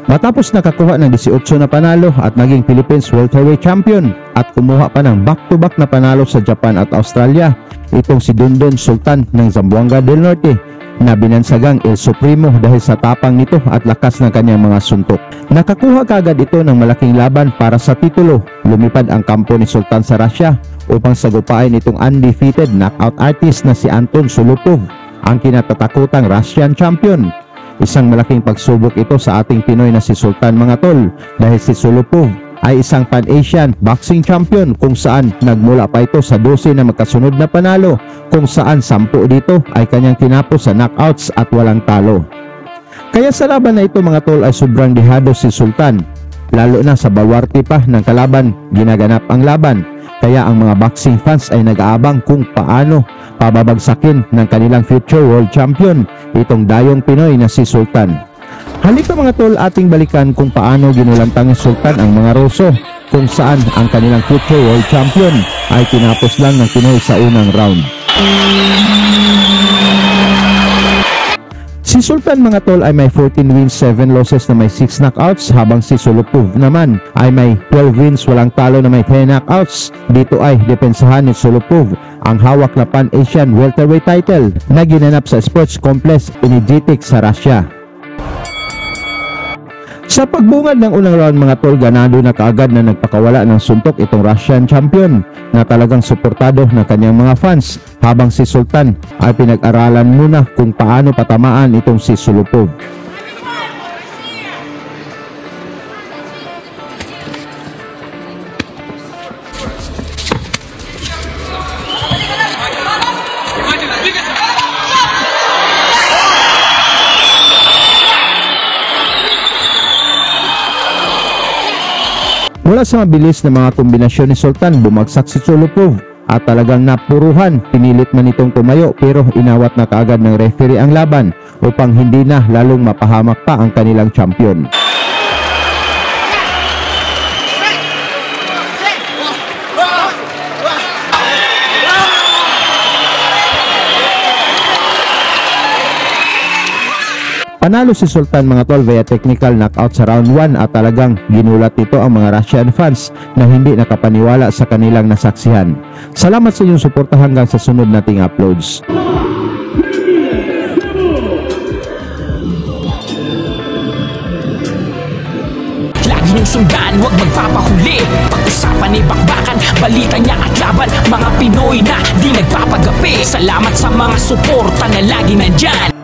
Matapos nakakuha ng 18 na panalo at naging Philippines welterweight champion at kumuha pa ng back-to-back na panalo sa Japan at Australia, itong si Dondon Sultan ng Zamboanga del Norte na binansagang El Supremo dahil sa tapang nito at lakas ng kanyang mga suntok. Nakakuha kagad ito ng malaking laban para sa titulo. Lumipad ang kampo ni Sultan sa Russia upang sagupain itong undefeated knockout artist na si Anton Sulupov, ang kinatatakutang Russian champion. Isang malaking pagsubok ito sa ating Pinoy na si Sultan, mga tol, dahil si Sulupov ay isang Pan-Asian boxing champion kung saan nagmula pa ito sa 12 na magkasunod na panalo, kung saan 10 dito ay kanyang tinapos sa knockouts at walang talo. Kaya sa laban na ito, mga tol, ay sobrang dihado si Sultan, lalo na sa baluarte pa ng kalaban ginaganap ang laban. Kaya ang mga boxing fans ay nag-aabang kung paano pababagsakin ng kanilang future world champion, itong dayong Pinoy na si Sultan. Halika mga tol, ating balikan kung paano ginulantang ni Sultan ang mga Ruso, kung saan ang kanilang future world champion ay tinapos lang ng Pinoy sa unang round. Si Sultan, mga tol, ay may 14 wins, 7 losses na may 6 knockouts, habang si Sulupov naman ay may 12 wins, walang talo na may 10 knockouts. Dito ay depensahan ni Sulupov ang hawak na Pan-Asian welterweight title na ginanap sa Sports Complex Energetic sa Russia. Sa pagbungad ng unang round, mga tol, ganado na kaagad na nagpakawala ng suntok itong Russian champion na talagang suportado ng kanyang mga fans, habang si Sultan ay pinag-aralan muna kung paano patamaan itong si Sulupov. Mula sa mabilis na mga kombinasyon ni Sultan, bumagsak si Sulupov at talagang napuruhan. Pinilit man itong tumayo pero inawat na kaagad ng referee ang laban upang hindi na lalong mapahamak pa ang kanilang champion. Panalo si Sultan, mga tol, via technical knockout sa round 1 at talagang ginulat nito ang mga Russian fans na hindi nakapaniwala sa kanilang nasaksihan. Salamat sa inyong suporta hanggang sa sunod nating uploads. Lagi niyong sundan, huwag magpapahuli. Pag-usapan ay bakbakan, balita niya at laban. Mga Pinoy na di nagpapagapi. Salamat sa mga suporta na lagi nandyan.